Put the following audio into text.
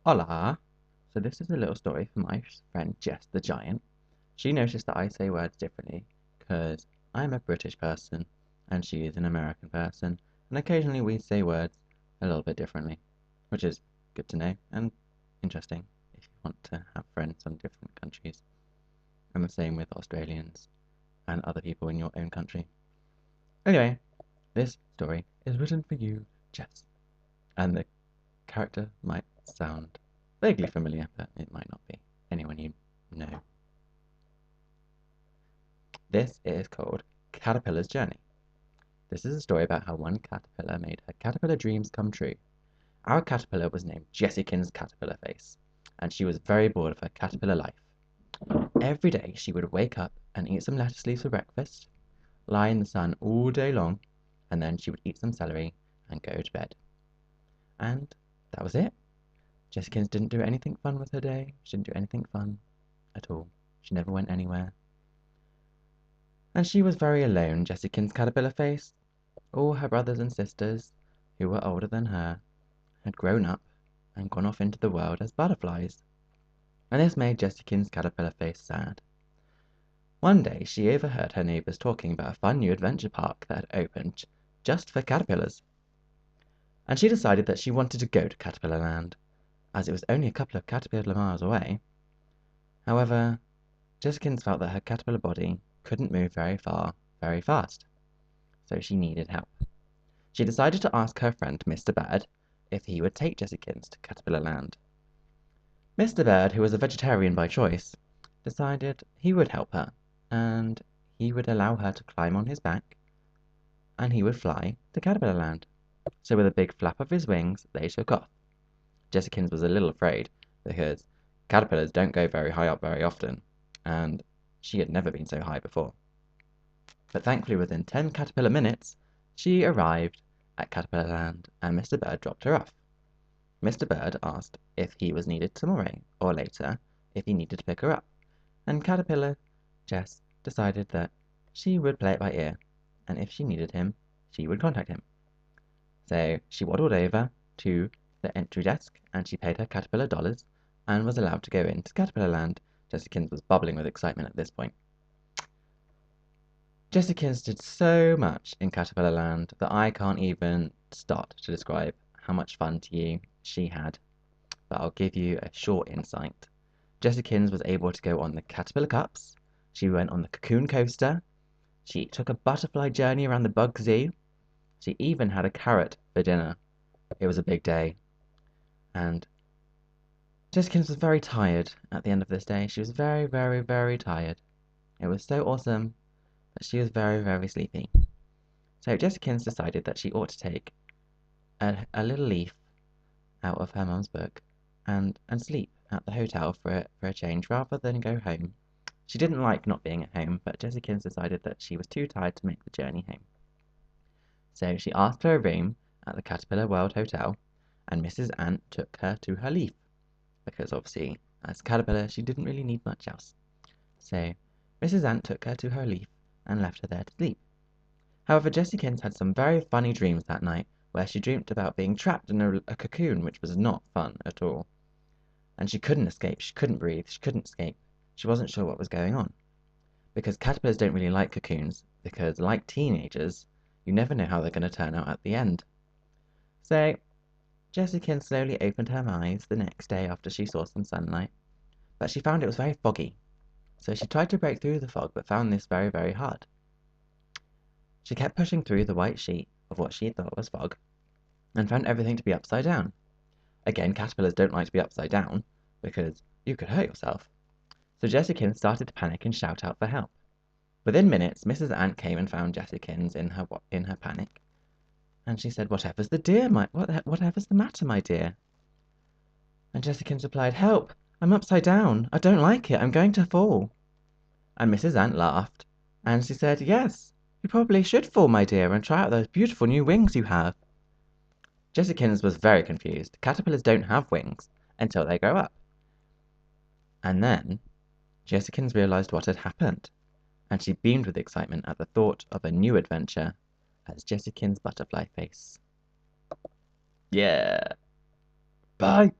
Hola! So this is a little story from my friend Jess the Giant. She noticed that I say words differently because I'm a British person and she is an American person, and occasionally we say words a little bit differently, which is good to know and interesting if you want to have friends from different countries. And the same with Australians and other people in your own country. Anyway, this story is written for you, Jess, and the character might sound vaguely familiar, but it might not be anyone you know. This is called Caterpillar's Journey. This is a story about how one caterpillar made her caterpillar dreams come true. Our caterpillar was named Jessicans Caterpillar Face, and she was very bored of her caterpillar life. Every day she would wake up and eat some lettuce leaves for breakfast, lie in the sun all day long, and then she would eat some celery and go to bed. And that was it. Jessicans didn't do anything fun with her day. She didn't do anything fun at all. She never went anywhere. And she was very alone, Jessicans Caterpillar Face. All her brothers and sisters, who were older than her, had grown up and gone off into the world as butterflies, and this made Jessicans Caterpillar Face sad. One day she overheard her neighbors talking about a fun new adventure park that had opened just for caterpillars, and she decided that she wanted to go to Caterpillar Land, as it was only a couple of caterpillar miles away. However, Jessicans felt that her caterpillar body couldn't move very far, very fast, so she needed help. She decided to ask her friend Mr. Bird if he would take Jessicans to Caterpillar Land. Mr. Bird, who was a vegetarian by choice, decided he would help her, and he would allow her to climb on his back, and he would fly to Caterpillar Land. So with a big flap of his wings, they took off. Jessicans was a little afraid, because caterpillars don't go very high up very often, and she had never been so high before. But thankfully within 10 caterpillar minutes, she arrived at Caterpillar Land, and Mr. Bird dropped her off. Mr. Bird asked if he was needed tomorrow, or later, if he needed to pick her up, and Caterpillar Jess decided that she would play it by ear, and if she needed him, she would contact him. So she waddled over to the entry desk, and she paid her caterpillar dollars, and was allowed to go into Caterpillar Land. Jessicans was bubbling with excitement at this point. Jessicans did so much in Caterpillar Land that I can't even start to describe how much fun to you she had, but I'll give you a short insight. Jessicans was able to go on the Caterpillar Cups, she went on the Cocoon Coaster, she took a butterfly journey around the Bug Zoo, she even had a carrot for dinner. It was a big day, and Jessicans was very tired at the end of this day. She was very, very, very tired. It was so awesome, but she was very, very sleepy. So Jessicans decided that she ought to take a little leaf out of her mum's book and sleep at the hotel for a change rather than go home. She didn't like not being at home, but Jessicans decided that she was too tired to make the journey home. So she asked for a room at the Caterpillar World Hotel, and Mrs. Ant took her to her leaf, because obviously, as a caterpillar, she didn't really need much else. So Mrs. Ant took her to her leaf and left her there to sleep. However, Jessicans had some very funny dreams that night, where she dreamt about being trapped in a cocoon, which was not fun at all. And she couldn't escape, she couldn't breathe, she couldn't escape. She wasn't sure what was going on. Because caterpillars don't really like cocoons, because like teenagers, you never know how they're going to turn out at the end. So Jessica slowly opened her eyes the next day after she saw some sunlight, but she found it was very foggy. So she tried to break through the fog, but found this very, very hard. She kept pushing through the white sheet of what she thought was fog, and found everything to be upside down. Again, caterpillars don't like to be upside down, because you could hurt yourself. So Jessicans started to panic and shout out for help. Within minutes, Mrs. Ant came and found Jessicans in her panic, and she said, "Whatever's whatever's the matter, my dear?" And Jessicans replied, "Help! I'm upside down. I don't like it. I'm going to fall." And Mrs. Ant laughed, and she said, "Yes, you probably should fall, my dear, and try out those beautiful new wings you have." Jessicans was very confused. Caterpillars don't have wings until they grow up. And then Jessicans realized what had happened, and she beamed with excitement at the thought of a new adventure as Jessicans Butterfly Face. Yeah. Bye.